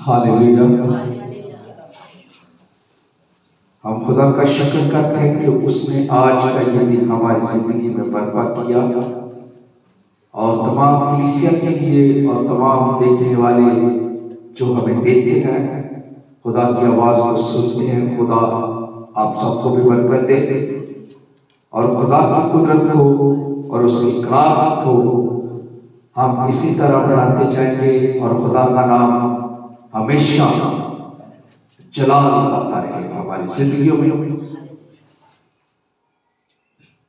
Hallelujah. हम खुदा का शुक्र करते हैं कि उसने आज का ये दिन हमारी जिंदगी में बर्पा किया और तमाम कलीसिया के लिए और तमाम देखने वाले जो हमें देखते हैं, खुदा की आवाज को सुनते हैं, खुदा आप सबको भी बरकत दे और खुदा की कुदरत को और उसकी कलाम को हम इसी तरह बढ़ाते जाएंगे और खुदा का नाम हमेशा जलाल पाता रहेगा हमारी जिंदगियों में।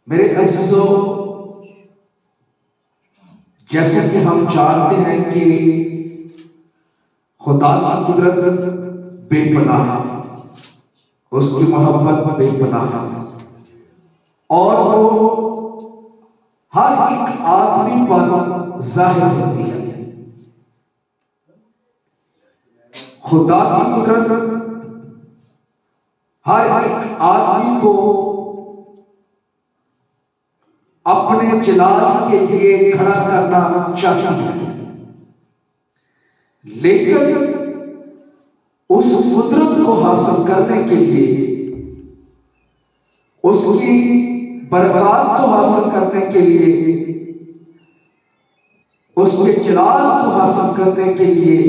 मेरे अजीजों, जैसे कि हम जानते हैं कि खुदा की कुदरत बेपनाह है, उसकी मोहब्बत बेपनाह है और वो हर एक आदमी पर जाहिर होती है। खुदा की कुदरत हर एक आदमी को अपने जलाल के लिए खड़ा करना चाहती है, लेकिन उस कुदरत को हासिल करने के लिए, उसकी बरकत को हासिल करने के लिए, उसके जलाल को हासिल करने के लिए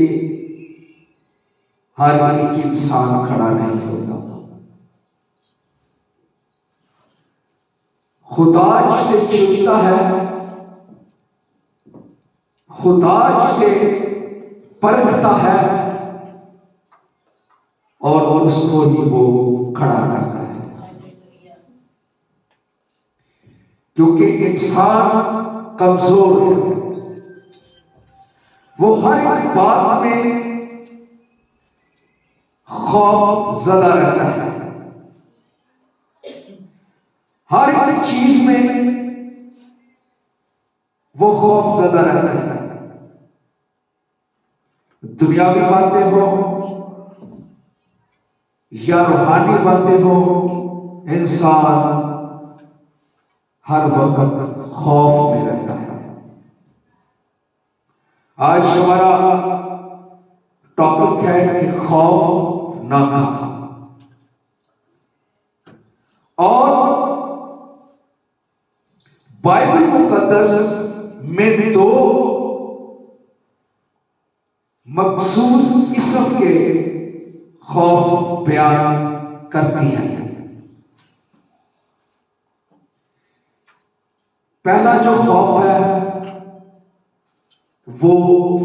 हर एक इंसान खड़ा नहीं होगा। खुदा जिसे चुनता है, खुदा जिसे परखता है और उसको ही वो खड़ा करता है, क्योंकि इंसान कमजोर है। वो हर एक बात में खौफ ज़दा रहता है, हर एक चीज में वो खौफ ज़दा रहता है। दुनियावी बातें हो या रूहानी बातें हो, इंसान हर वक्त खौफ में रहता है। आज हमारा टॉपिक है कि खौफ ना खाना, और बाइबल मुकद्दस में दो मखसूस किस्म के खौफ बयान करती है। पहला जो खौफ है वो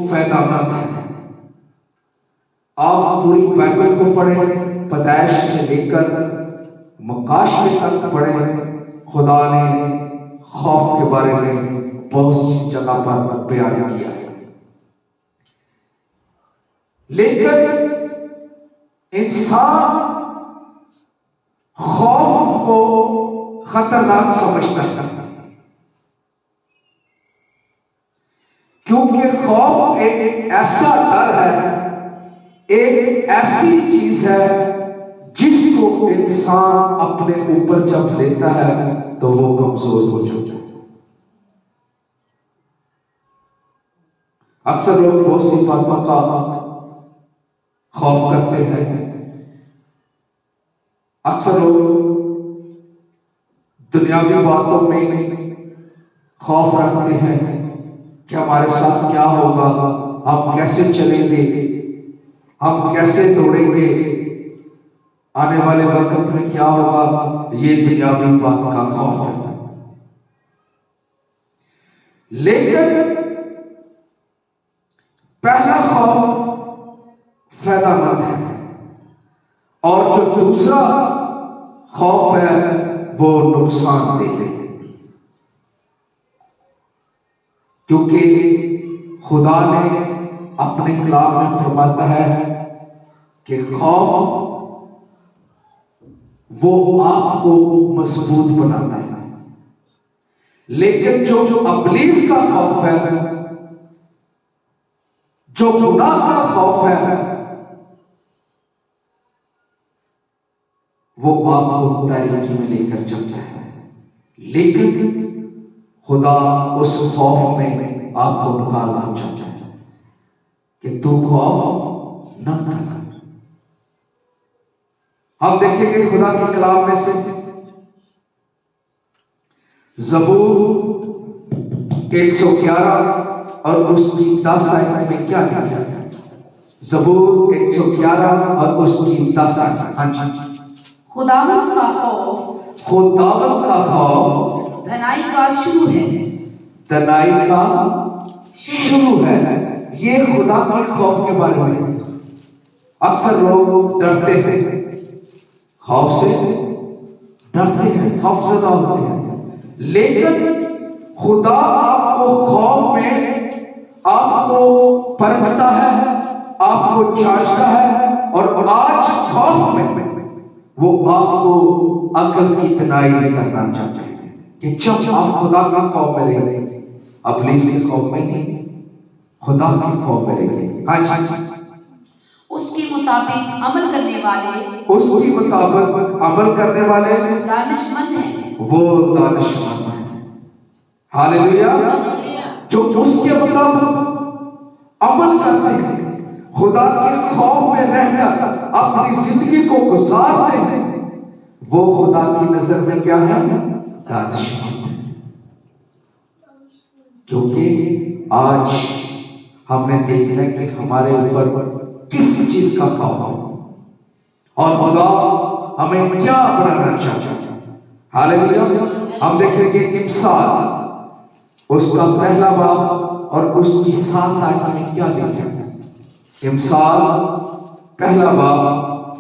फायदेमंद है। आप पूरी बाइबल को पढ़ें, पैदाइश से लेकर मुकाशवे तक पढ़ें, खुदा ने खौफ के बारे में बहुत सी जगह पर बयान किया है। लेकिन इंसान खौफ को खतरनाक समझता है, क्योंकि खौफ एक ऐसा डर है, एक ऐसी चीज है जिसको इंसान अपने ऊपर जब लेता है तो वो कमजोर हो जाता है। अक्सर लोग बहुत सी बातों का खौफ करते हैं। अक्सर लोग दुनियावी बातों में खौफ रखते हैं कि हमारे साथ क्या होगा, हम कैसे चलेंगे, हम कैसे दौड़ेंगे, आने वाले वक्त में क्या होगा। ये दुनियावी बात का खौफ है। लेकिन पहला खौफ फायदेमंद है और जो दूसरा खौफ है वो नुकसानदेह है, क्योंकि खुदा ने अपने कलाम में फरमाता है कि खौफ वो आपको मजबूत बनाता है, लेकिन जो इब्लीस का खौफ है, जो गुनाह का खौफ है, वो आपको तारीकी में लेकर चलता है। लेकिन खुदा उस खौफ में आपको निकालना चाहता है कि तू खौफ न करना। हम देखेंगे खुदा के कलाम में से ज़बूर 111 और उसकी 10 आयत में क्या लिखा है? ज़बूर 111 और उसकी 10 आयत। हाँ जी। खुदावंद का खौफ, खुदावंद का खौफ धनाई का शुरू है। धनाई का शुरू है। ये खुदा के खौफ के बारे में अक्सर लोग डरते हैं, खौफ से डरते हैं, खौफजदा होते हैं। लेकिन खुदा आपको खौफ में आपको परखता है, आपको जांचता है, और आज खौफ में वो आपको अकल की तनाई करना चाहते हैं कि जब आप खुदा के खौफ में रहेंगे, इब्लीस के खौफ में नहीं, खुदा के खौफ में रहेंगे। हाँ जी। उसके मुताबिक अमल करने वाले, उसके मुताबिक अमल करने वाले दानिशमंद हैं। वो दानिशमंद है। हालेलुया। जो उसके मुताबिक अमल करते हैं, खुदा के खौफ में रहकर अपनी जिंदगी को गुजारते हैं, वो खुदा की नजर में क्या है? दानिशमंद है। क्योंकि आज हमने देखना कि हमारे ऊपर किस चीज का खौफ है और खुदा हमें क्या बनाना चाहता है। हालेलुया। हम देखेंगे इमसाल उसका पहला बाब और उसकी 7 आयत में क्या लिखा है। इमसाल पहला बाब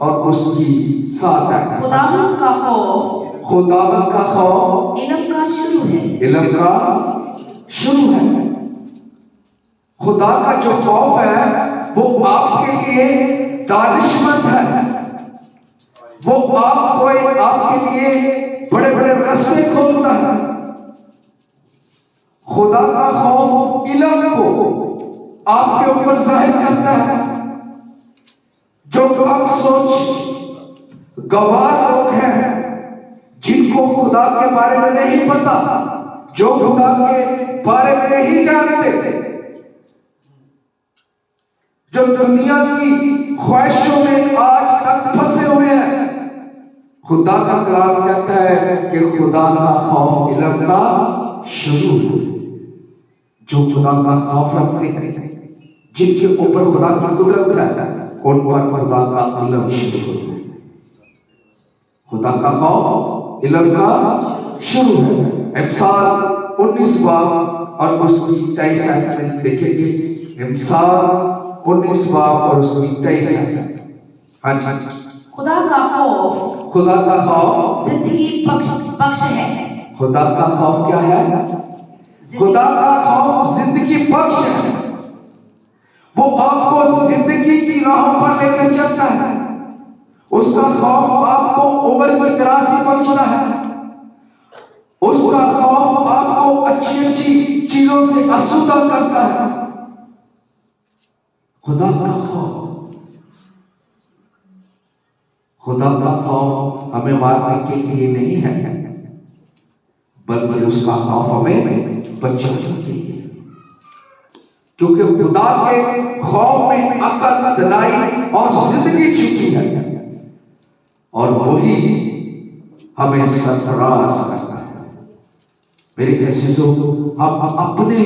और उसकी 7 आयत। खुदावंद का खौफ, खुदावंद का खौफ इल्म का शुरू है। इल्म का शुरू है। खुदा का जो खौफ है वो आपके लिए दानिशमंद है। वो आपको आपके लिए बड़े बड़े रास्ते खोलता है। खुदा का खौफ इल्म को आपके ऊपर जाहिर करता है। जो कम सोच गवार लोग हैं, जिनको खुदा के बारे में नहीं पता, जो खुदा के बारे में नहीं जानते, जो दुनिया की ख्वाहिशों में आज तक फंसे हुए हैं, खुदा का कलाम कहता है कि खुदा का खौफ इल्म का शुरू है। जो खुदा का खौफ रखते हैं, जिनके ऊपर खुदा की कुदरत है, उन पर खुदा का इल्म शुरू होता है। खुदा का खौफ इल्म का शुरू है। इमसाल 19 बाब और उसकी 23 आयत में देखेंगे। इमसाल 19 बाब और उसकी 23 आयत। हाँ जी। खुदा का खौफ, खुदा का खौफ जिंदगी बख्श है। खुदा का खौफ क्या है? खुदा का खौफ जिंदगी बख्श है। वो आपको जिंदगी की राहों पर लेकर चलता है। उसका खौफ आपको उम्र की तरासी बख्शता है। उसका खौफ आपको अच्छी अच्छी चीजों से आसूदा करता है। खुदा का खौफ, खुदा का खौफ हमें मारने के लिए नहीं है, बल्कि उसका खौफ हमें बचाने के लिए। क्योंकि खुदा के खौफ में अकल, दनाई और जिंदगी छुपी है, और वही हमें सरफराज करता है। मेरे अजीजों, हम अपने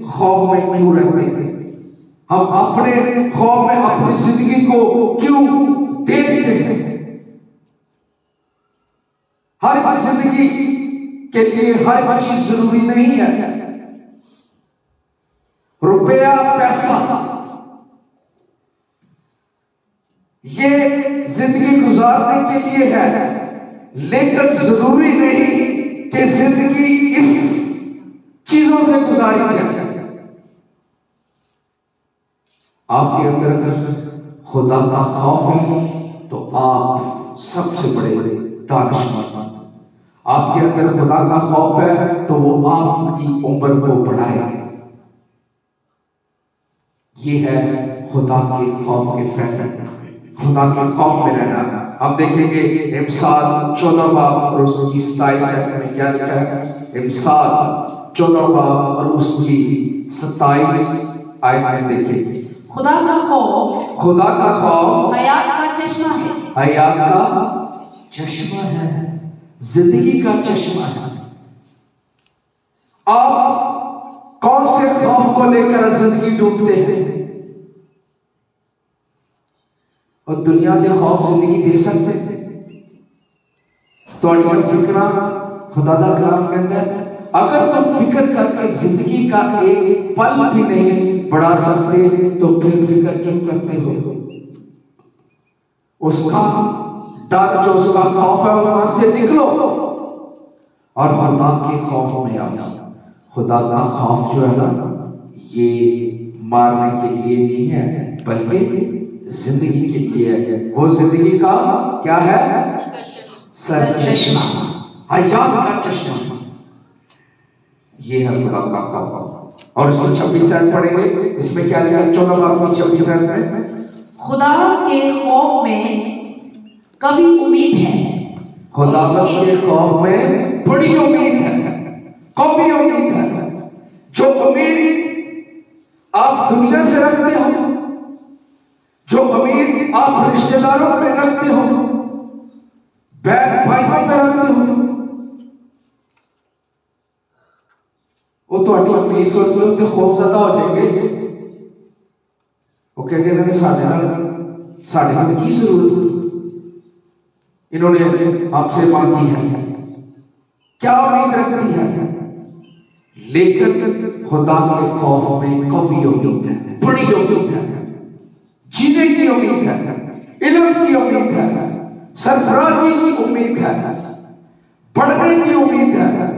खौफ में क्यों रहते हैं? हम अपने खौफ में अपनी जिंदगी को क्यों देखते हैं? हर जिंदगी के लिए हर चीज जरूरी नहीं है। रुपया, पैसा, ये जिंदगी गुजारने के लिए है, लेकिन जरूरी नहीं कि जिंदगी इस चीजों से गुजारी जाए। आपके अंदर अगर खुदा का खौफ है तो आप सबसे बड़े दानिशमंद। आपके अंदर खुदा का खौफ है तो वो आपकी उम्र को बढ़ाएगा। ये है खुदा के खौफ के फैक्टर, खुदा के खौफ में रहना। अब देखेंगे इमसाल 14 बाब और उसकी 27 आयत में क्या लिखा है। इमसाल 14 बाब और उसकी 27 आयत में देखिए, खुदा का खौफ हयात का चश्मा है। हयात का चश्मा है, जिंदगी का चश्मा है। आप कौन से खौफ को लेकर जिंदगी डूबते हैं? और दुनिया के खौफ जिंदगी दे सकते हैं? तो फिक्रा खुदा दा कलाम कहता है, अगर तुम फिक्र करके जिंदगी का एक पल भी नहीं बढ़ा सकते तो फिर फिक्र क्यों करते हो? उसका डर, जो उसका खौफ है, वहां से निकलो और खुदा के खौफ में आओ। खुदा का खौफ जो है ना, ये मारने के लिए नहीं है, बल्कि जिंदगी के लिए है। वो जिंदगी का क्या है? सरचश्मा, हयात का चश्मा। ये है खुदा का खौफ। और इसमें 26 आयत पढ़ेंगे, इसमें क्या लिखा? 14 बाब की 26 आयत में, खुदा के खौफ में कभी उम्मीद है। खुदा के खौफ में बड़ी उम्मीद है, कभी उम्मीद है। जो उम्मीद आप दुनिया से रखते हो, जो उम्मीद आप रिश्तेदारों पे रखते हो, बहन भाइयों पे रखते हो, वो तो अटी सोच लो तो खौफजदा हो जाएंगे। वो कहेंगे इन्होंने साढ़े की जरूरत, इन्होंने हमसे मांगी है, क्या उम्मीद रखती है? लेकिन खुदा के खौफ में कभी उम्मीद है, बड़ी उम्मीद है, जीने की उम्मीद है, इल्म की उम्मीद है, सरफराजी की उम्मीद है, पढ़ने की उम्मीद है,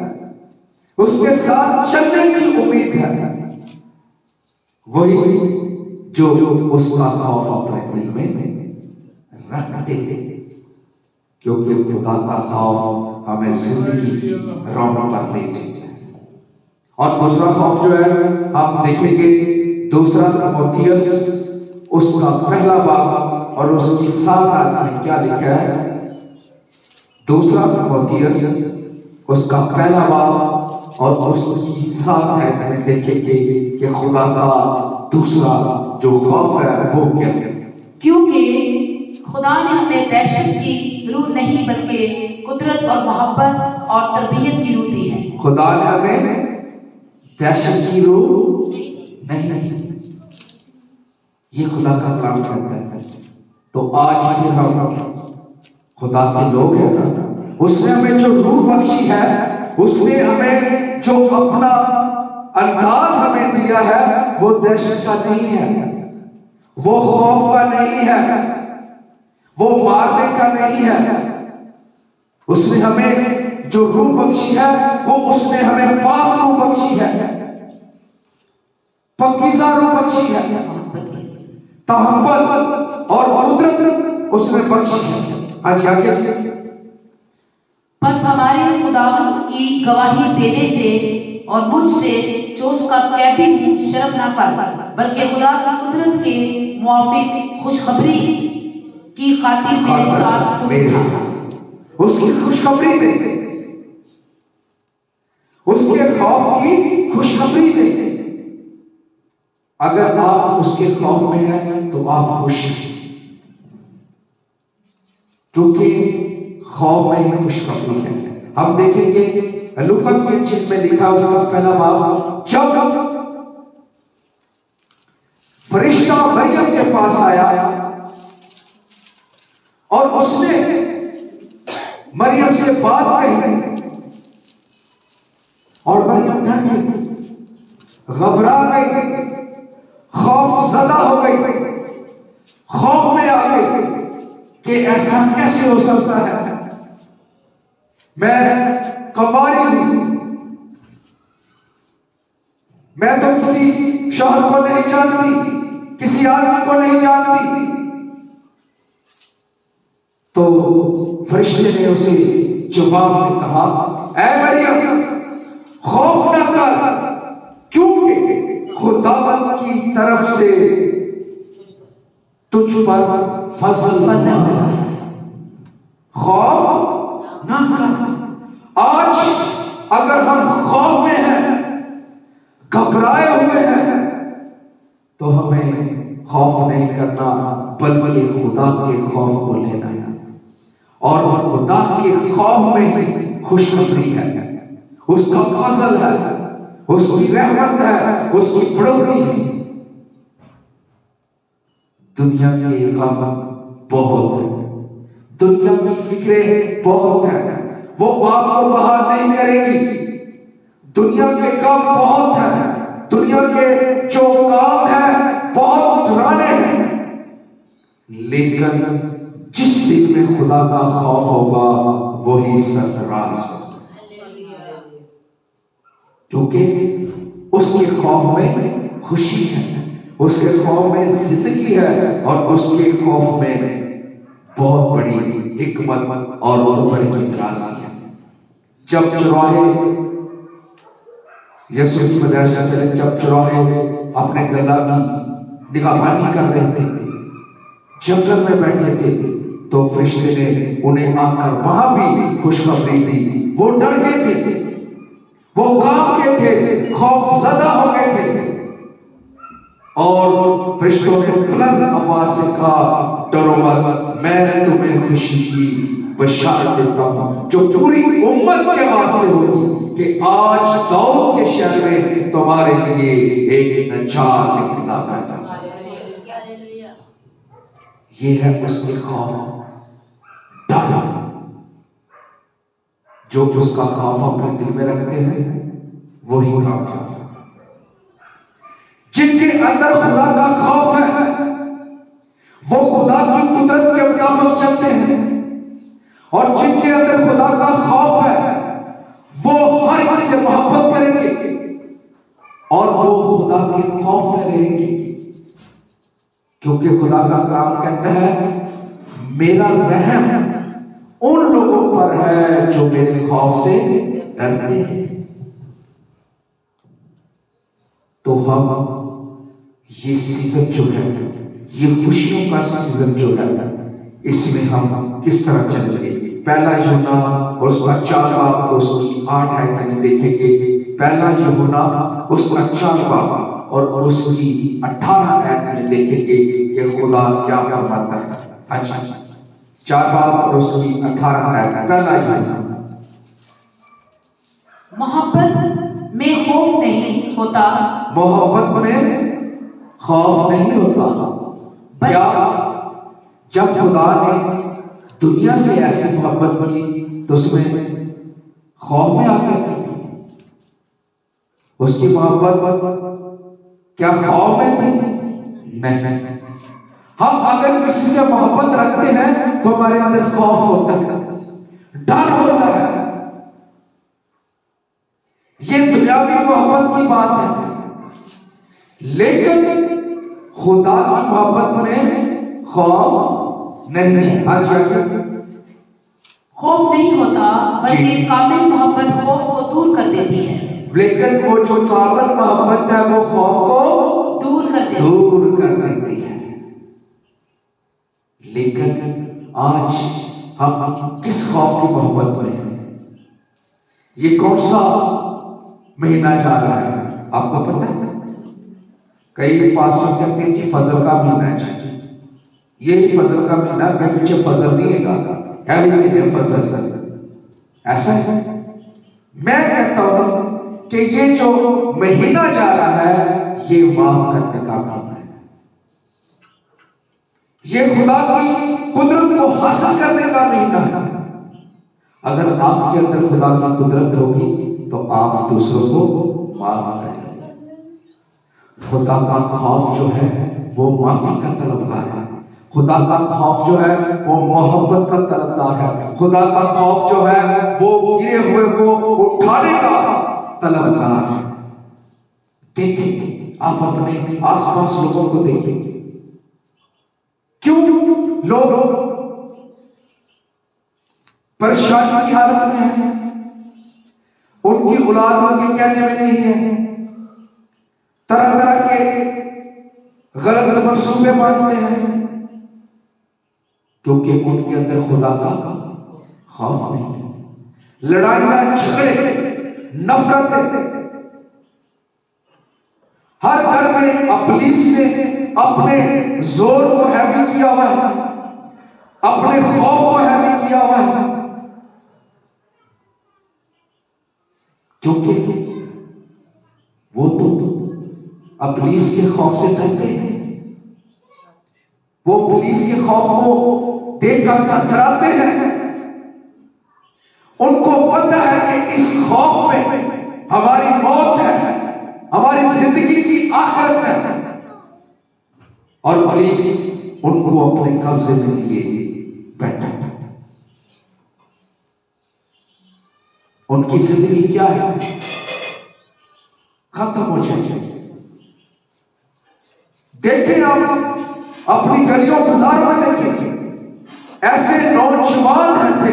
उसके साथ चलने की उम्मीद है। वही जो उसका खौफ अपने दिल में रखते हैं, क्योंकि खुदा का खौफ हमें जिंदगी की रौनक पर ले जाए। और दूसरा खौफ जो है, हम देखेंगे 2 तीमुथियुस उसका पहला बाब और उसकी 7 आयत में क्या लिखा है। 2 तीमुथियुस उसका पहला बाब और उसकी 7 आयत में देखेंगे कि खुदा का दूसरा जो खौफ है वो क्या है। क्योंकि खुदा ने हमें दहशत की रूह नहीं, बल्कि कुदरत और मोहब्बत और तरबियत की रूह दी है। खुदा ने हमें दहशत की रूह नहीं, ये खुदा का काम करता है। तो आज फिर हम खुदा के लोग हैं ना, उसने हमें जो रूह बख्शी है, उसने हमें जो अपना अंदाज हमें दिया है, वो दहशत का नहीं है, वो खौफ का नहीं है, वो मारने का नहीं है। उसने हमें जो रूह बख्शी है, वो उसने हमें पाक रूह बख्शी है, पकीज़ा रूह बख्शी है, तहम्मुल और कुदरत उसने बख्शी है। आज आगे बस हमारे खुदावंद की गवाही देने से और मुझसे जो उसका कहती हूँ शर्म ना कर, बल्कि खुदा की कुदरत के मुआफिक खुशखबरी की खातिर मेरे साथ उसकी खुशखबरी दे, उसके खौफ की खुशखबरी दे। अगर आप उसके खौफ में हैं तो आप खुश हैं, क्योंकि खौफ में ही खुशखबरी है। हम देखेंगे लूका की इंजील में लिखा उसका पहला बाब, जब फरिश्ता मरियम के पास आया और उसने मरियम से बात कही और मरियम डर गई, घबरा गई, खौफजदा हो गई, खौफ में आ गई कि ऐसा कैसे हो सकता है, मैं कुंवारी हूं, मैं तो किसी शौहर को नहीं जानती, किसी आदमी को नहीं जानती। तो फरिश्ते ने उसे जवाब में कहा, ऐ मरियम खौफ न कर, क्योंकि खुदावंद की तरफ से तुझ पर फजल है, खौफ ना कर। आज अगर हम खौफ में हैं, घबराए हुए हैं, तो हमें खौफ नहीं करना, बल्कि खुदा के खौफ को लेना है। और खुदा के खौफ में ही खुशखबरी है, उसका फजल है, उसकी रहमत है, उसकी बढ़ोतरी है। दुनिया के गम बहुत है, दुनिया की फिक्रें बहुत है, वो आपको बाहर नहीं करेगी। दुनिया के काम बहुत है, दुनिया के जो काम है बहुत पुराने हैं, लेकिन जिस दिल में खुदा का खौफ होगा वही सरफराज है, क्योंकि उसके खौफ में खुशी है, उसके खौफ में जिंदगी है, और उसके खौफ में बहुत बड़ी हिकमत और ऊपर की तरासी है। जब चौराहे यीशु की मदरसा चले, जब चौराहे अपने गला की निगाहबानी कर रहे थे, जंगल में बैठे थे, तो फरिश्ते ने उन्हें आकर वहां भी खुशखबरी दी। वो डर गए थे, वो कांप गए थे, खौफजदा हो गए थे, और फरिश्तों ने बुलंद आवाज से कहा, डरो मत, मैं तुम्हें खुशी की बशारत देता हूं जो पूरी उम्मत के वास्ते होगी, कि आज दाऊद के शहर में तुम्हारे लिए एक नजात निकला पैदा। ये है उसके खौफ, डर। जो उसका खौफ अपने दिल में रखते हैं वही कामयाब है। जिनके अंदर खुदा का खौफ है वो खुदा की कुदरत के मुताबिक चलते हैं, और जिनके अंदर खुदा का खौफ है वो हर एक से मोहब्बत करेंगे, और वो खुदा के खौफ में रहेंगे, क्योंकि खुदा का काम कहता है, मेरा रहम उन लोगों पर है जो मेरे खौफ से डरते हैं। तो हम ये सीजन जो है, ये खुशियों का सीजन जो है, इसमें हम किस तरह चलेंगे? पहला यूहन्ना और उसका 4 बाब और उसकी 8 आयतें देखेंगे। पहला यूहन्ना उसका 4 बाब और उसकी 18 आयतें देखेंगे कि खुदा क्या फरमाता है। अच्छा, 4 बाब और उसकी 18 आयत। पहला यूहन्ना, मोहब्बत में खौफ नहीं होता, मोहब्बत में खौफ नहीं होता। क्या जब खुदा ने दुनिया से ऐसी मोहब्बत की तो उसमें खौफ में आकर की थी? उसकी मोहब्बत क्या खौफ में थी? नहीं। हम अगर किसी से मोहब्बत रखते हैं तो हमारे अंदर खौफ होता है, डर होता है। ये दुनियावी मोहब्बत की बात है, लेकिन खुदा की मोहब्बत में खौफ नहीं। अच्छा, खौफ नहीं होता, बल्कि कामिल मोहब्बत खौफ को दूर कर देती है। लेकिन वो जो कामिल मोहब्बत है वो खौफ को दूर कर देती है। लेकिन आज हम किस खौफ की मोहब्बत में हैं? ये कौन सा महीना जा रहा है आपको पता है? कई पास्टर कहते हैं कि फजल का महीना है, यही फजल का महीना, के पीछे फजल नहीं है, फजल ऐसा है। मैं कहता हूं कि ये जो महीना जा रहा है ये माफ करने का महीना है, ये खुदा की कुदरत को हासिल करने का महीना है। अगर आपके अंदर खुदा की कुदरत होगी तो आप दूसरों को माफ करेंगे। खुदा का खौफ जो है वो माफी का तलबगार है, खुदा का खौफ जो है वो मोहब्बत का तलबगार है, खुदा का खौफ जो है वो गिरे हुए को उठाने का तलबगार है। देखिए, आप अपने आसपास लोगों को देखिए, क्यों लोग परेशानी की हालत में हैं? उनकी औलाद उनके कहने में नहीं है, तरह तरह के गलत मंसूबे मानते हैं, क्योंकि उनके अंदर खुदा का खौफ नहीं है। लड़ाइयां, झगड़े, नफरतें, हर घर में पुलिस ने अपने जोर को हैवी किया हुआ है, अपने खौफ को हैवी किया हुआ है, क्योंकि वो तो पुलिस के खौफ से डरते हैं। वो पुलिस के खौफ को देखकर थरथराते हैं। उनको पता है कि इस खौफ में हमारी मौत है, हमारी जिंदगी की आखिरत है, और पुलिस उनको अपने कब्जे में लिए बैठा है। उनकी जिंदगी क्या है? खत्म हो जाएगी। देखें आप अपनी गलियों बाजारों में देखें, ऐसे नौजवान थे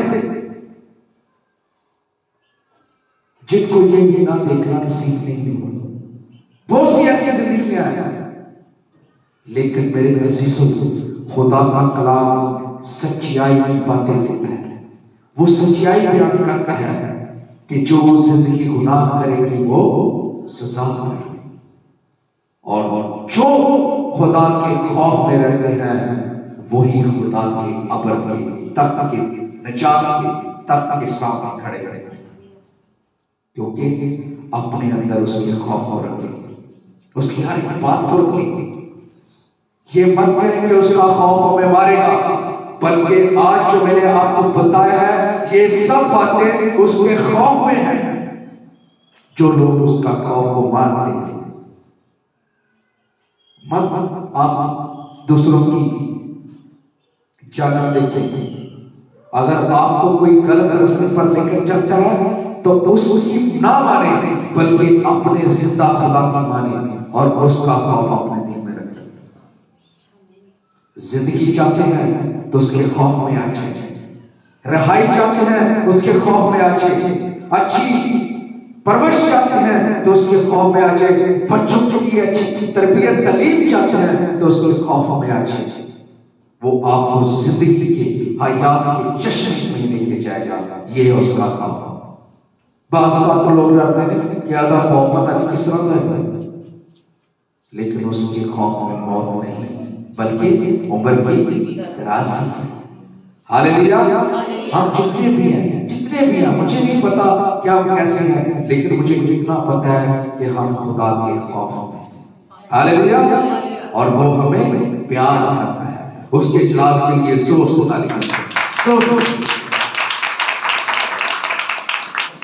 जिनको ये भी ना देखना नसीब नहीं हुआ। बहुत सी ऐसी जिंदगियां हैं, लेकिन मेरे अजीजों, खुदा का कलाम सच्चाई की बातें देता है। वो सच्चाई बयान करता है कि जो जिंदगी गुनाह करेगी वो सजा पाएगी, और जो खुदा के खौफ में रहते हैं वही खुदा के अबर के तक के नजात के तक के सामने खड़े रहेंगे, क्योंकि अपने अंदर उसके खौफ को रखें, उसकी हर एक बात को रखें। ये मत कहें कि उसका खौफ हमें मारेगा, बल्कि आज जो मैंने आपको बताया है ये सब बातें उसके खौफ में है। जो लोग उसका खौफ को मानते हैं, मत आप दूसरों की जानत देखें। अगर आपको कोई गलत रास्ते पर लेकर चलता है तो उसकी ना माने, बल्कि अपने जिंदा खुदा की माने और उसका खौफ अपने दिल में रखें। जिंदगी चाहते हैं तो उसके खौफ में आ जाए, रिहाई चाहते हैं उसके खौफ में आ जाए, अच्छी परवरिश चाहते हैं तो उसके खौफ में आ जाए, बच्चों के लिए अच्छी तरबियत तालीम चाहते हैं तो उसके खौफ में आ जाए। वो आपको जिंदगी के हयात के चश्मे में लेके जाएगा। ये है उसका खौफ। बात तो लोग डरते हैं कि आधा खौफ पता नहीं किस तरह है, लेकिन उसके खौफ में मौत नहीं बल्कि उम्र की दराज़ी है। हालेलुया। हम जितने भी हैं, मुझे नहीं पता कि हम कैसे हैं, लेकिन मुझे इतना पता है कि हम खुदा के खौफ में, हालेलुया, और वो हमें प्यार करता है। उसके जलाल के लिए जोर से ताली बजाएं।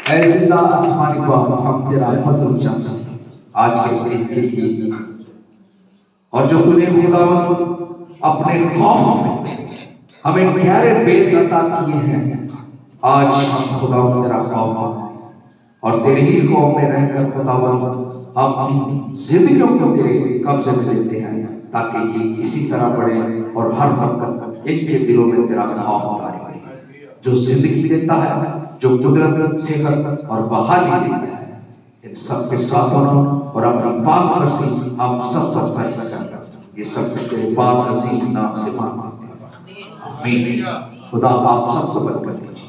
ऐसा आसमानी बाप, हम तेरा फजल चाहते हैं आज के इस दिन के लिए, और जो तूने खुदावंद अपने खौफ में हमें गहरे बेद अता किए हैं, आज हम खुदावंद तेरा खौफ और तेरे ही खौफ में रहकर खुदावंद हम जिंदगियों को तेरे कब्जे में लेते हैं, ताकि ये इसी तरह बढ़े और हर वक्त इनके दिलों में तेरा खौफ तारी रहे। जो जिंदगी देता है, जो कुदरत, सेहत और बहाली देता है, इन सब के साथ होना और अपनी पाक मर्जी हम सब पर सजदा करना, ये सब तेरे पाक अजीज नाम से मांगते हैं। आमीन। खुदा आप सबको बरकत दे।